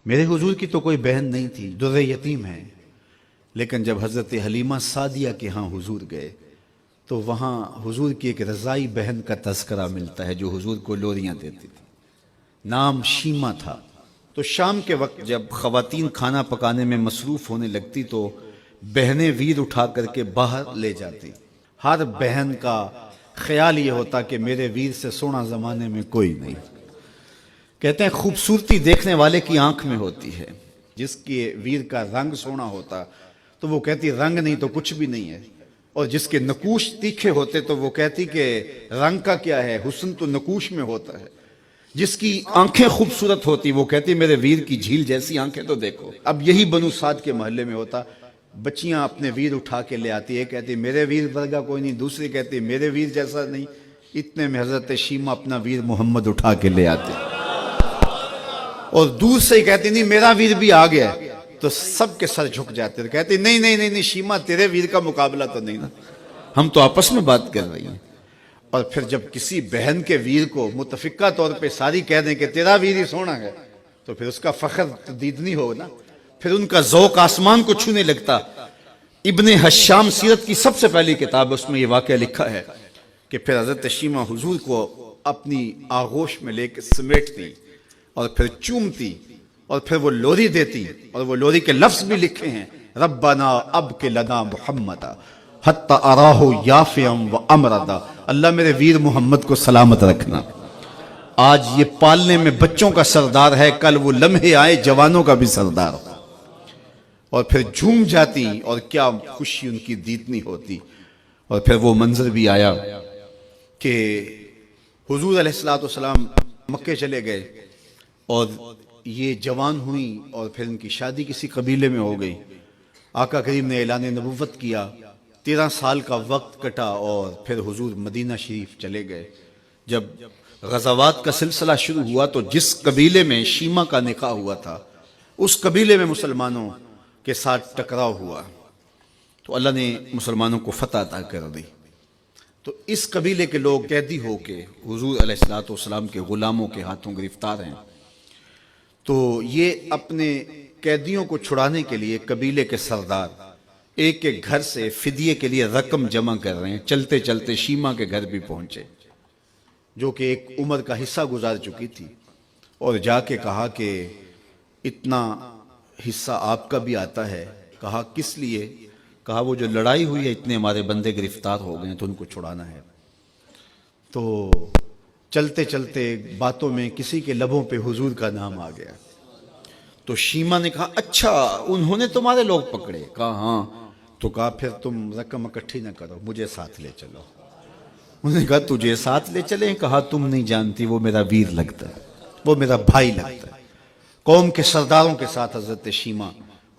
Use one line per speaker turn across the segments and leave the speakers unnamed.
میرے حضور کی تو کوئی بہن نہیں تھی، در یتیم ہے، لیکن جب حضرت حلیمہ سعدیہ کے ہاں حضور گئے تو وہاں حضور کی ایک رضائی بہن کا تذکرہ ملتا ہے جو حضور کو لوریاں دیتی تھی، نام شیمہ تھا۔ تو شام کے وقت جب خواتین کھانا پکانے میں مصروف ہونے لگتی تو بہنیں ویر اٹھا کر کے باہر لے جاتی۔ ہر بہن کا خیال یہ ہوتا کہ میرے ویر سے سونا زمانے میں کوئی نہیں۔ کہتے ہیں خوبصورتی دیکھنے والے کی آنکھ میں ہوتی ہے، جس کے ویر کا رنگ سونا ہوتا تو وہ کہتی رنگ نہیں تو کچھ بھی نہیں ہے، اور جس کے نقوش تیکھے ہوتے تو وہ کہتی کہ رنگ کا کیا ہے، حسن تو نقوش میں ہوتا ہے۔ جس کی آنکھیں خوبصورت ہوتی وہ کہتی میرے ویر کی جھیل جیسی آنکھیں تو دیکھو۔ اب یہی بنو سعد کے محلے میں ہوتا، بچیاں اپنے ویر اٹھا کے لے آتی، ایک کہتی میرے ویر ورگا کوئی نہیں، دوسری کہتی میرے ویر جیسا نہیں۔ اتنے میں حضرت شیمہ اپنا ویر محمد اٹھا کے لے آتے اور دور سے ہی کہتی نہیں میرا ویر بھی آ گیا ہے، تو سب کے سر جھک جاتے، کہتی نہیں نہیں نہیں شیمہ تیرے ویر کا مقابلہ تو نہیں نا، ہم تو آپس میں بات کر رہی ہیں۔ اور پھر جب کسی بہن کے ویر کو متفقہ طور پہ ساری کہہ دیں کہ تیرا ویر ہی سونا ہے تو پھر اس کا فخر دیدنی ہو نا، پھر ان کا ذوق آسمان کو چھونے لگتا۔ ابن حشام سیرت کی سب سے پہلی کتاب، اس میں یہ واقعہ لکھا ہے کہ پھر حضرت شیمہ حضور کو اپنی آغوش میں لے کے سمیٹتی اور پھر چومتی اور پھر وہ لوری دیتی، اور وہ لوری کے لفظ بھی لکھے ہیں، ربنا ابق لنا محمدا حتی اراہ یافعا و امردا، اللہ میرے ویر محمد کو سلامت رکھنا۔ آج یہ پالنے میں بچوں کا سردار ہے، کل وہ لمحے آئے جوانوں کا بھی سردار ہو۔ اور پھر جھوم جاتی اور کیا خوشی ان کی دیدنی ہوتی۔ اور پھر وہ منظر بھی آیا کہ حضور علیہ السلام مکے چلے گئے اور یہ جوان ہوئیں اور پھر ان کی شادی کسی قبیلے میں ہو گئی۔ آقا کریم نے اعلان نبوت کیا، 13 سال کا وقت کٹا اور پھر حضور مدینہ شریف چلے گئے۔ جب غزوات کا سلسلہ شروع ہوا تو جس قبیلے میں شیمہ کا نکاح ہوا تھا اس قبیلے میں مسلمانوں کے ساتھ ٹکراؤ ہوا تو اللہ نے مسلمانوں کو فتح عطا کر دی۔ تو اس قبیلے کے لوگ قیدی ہو کے حضور علیہ السلام کے غلاموں کے ہاتھوں گرفتار ہیں۔ تو یہ اپنے قیدیوں کو چھڑانے کے لیے قبیلے کے سردار ایک ایک گھر سے فدیے کے لیے رقم جمع کر رہے ہیں۔ چلتے چلتے شیمہ کے گھر بھی پہنچے جو کہ ایک عمر کا حصہ گزار چکی تھی، اور جا کے کہا کہ اتنا حصہ آپ کا بھی آتا ہے۔ کہا کس لیے؟ کہا وہ جو لڑائی ہوئی ہے اتنے ہمارے بندے گرفتار ہو گئے ہیں تو ان کو چھڑانا ہے۔ تو چلتے چلتے باتوں میں کسی کے لبوں پہ حضور کا نام آ گیا تو شیمہ نے کہا اچھا انہوں نے تمہارے لوگ پکڑے؟ کہا ہاں۔ تو کہا پھر تم رقم اکٹھی نہ کرو، مجھے ساتھ لے چلو۔ انہوں نے کہا تجھے ساتھ لے چلیں؟ کہا تم نہیں جانتی وہ میرا ویر لگتا ہے، وہ میرا بھائی لگتا ہے۔ قوم کے سرداروں کے ساتھ حضرت شیمہ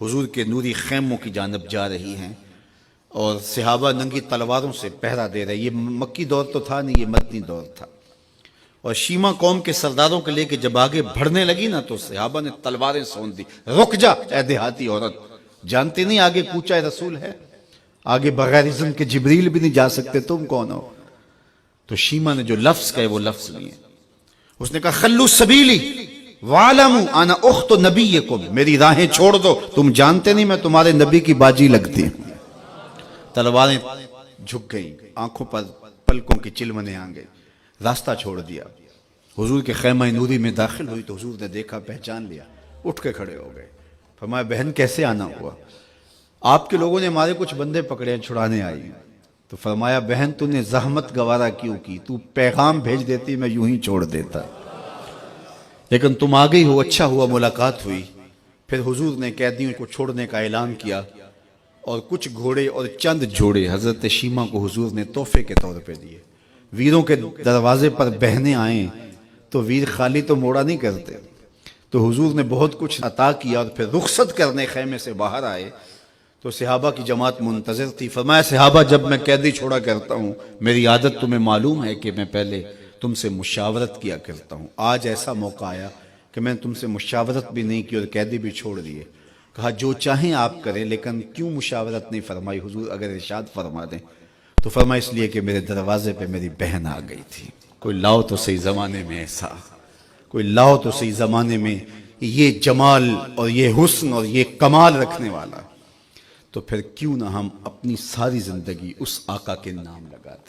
حضور کے نوری خیموں کی جانب جا رہی ہیں اور صحابہ ننگی تلواروں سے پہرا دے رہے۔ یہ مکی دور تو تھا نہیں، یہ مدنی دور تھا۔ اور شیمہ قوم کے سرداروں کے لے کے جب آگے بڑھنے لگی نا تو صحابہ نے تلواریں سونت دی، رک جا اے دیہاتی عورت، جانتے نہیں آگے کوچہ رسول ہے، آگے بغیر اذن کے جبریل بھی نہیں جا سکتے، تم کون ہو؟ تو شیمہ نے جو لفظ کہے وہ لفظ لیے، اس نے کہا خلو سبیلی وَعَلَمُوا أَنَا أُخْتُ نَبِيِّكُمْ، میری راہیں چھوڑ دو، تم جانتے نہیں میں تمہارے نبی کی باجی لگتی ہوں۔ تلواریں جھک گئیں، آنکھوں پر پلکوں کی چلمنے آ گئے، راستہ چھوڑ دیا۔ حضور کے خیمہ نوری میں داخل ہوئی تو حضور نے دیکھا، پہچان لیا، اٹھ کے کھڑے ہو گئے۔ فرمایا بہن کیسے آنا ہوا؟ آپ کے لوگوں نے ہمارے کچھ بندے پکڑے ہیں، چھڑانے آئی ہیں۔ تو فرمایا بہن تو نے زحمت گوارا کیوں کی؟ تو پیغام بھیج دیتی میں یوں ہی چھوڑ دیتا، لیکن تم آ گئی ہو، اچھا ہوا ملاقات ہوئی۔ پھر حضور نے قیدیوں کو چھوڑنے کا اعلان کیا اور کچھ گھوڑے اور چند جوڑے حضرت شیمہ کو حضور نے تحفے کے طور پہ دیے۔ ویروں کے دروازے پر بہنیں آئیں تو ویر خالی تو موڑا نہیں کرتے، تو حضور نے بہت کچھ عطا کیا اور پھر رخصت کرنے خیمے سے باہر آئے تو صحابہ کی جماعت منتظر تھی۔ فرمایا صحابہ جب میں قیدی چھوڑا کرتا ہوں میری عادت تمہیں معلوم ہے کہ میں پہلے تم سے مشاورت کیا کرتا ہوں، آج ایسا موقع آیا کہ میں تم سے مشاورت بھی نہیں کی اور قیدی بھی چھوڑ دیے۔ کہا جو چاہیں آپ کریں، لیکن کیوں مشاورت نہیں فرمائی؟ حضور اگر ارشاد فرما دیں تو فرمایا اس لیے کہ میرے دروازے پہ میری بہن آ گئی تھی۔ کوئی لاؤ تو صحیح زمانے میں ایسا، کوئی لاؤ تو صحیح زمانے میں یہ جمال اور یہ حسن اور یہ کمال رکھنے والا، تو پھر کیوں نہ ہم اپنی ساری زندگی اس آقا کے نام لگاتے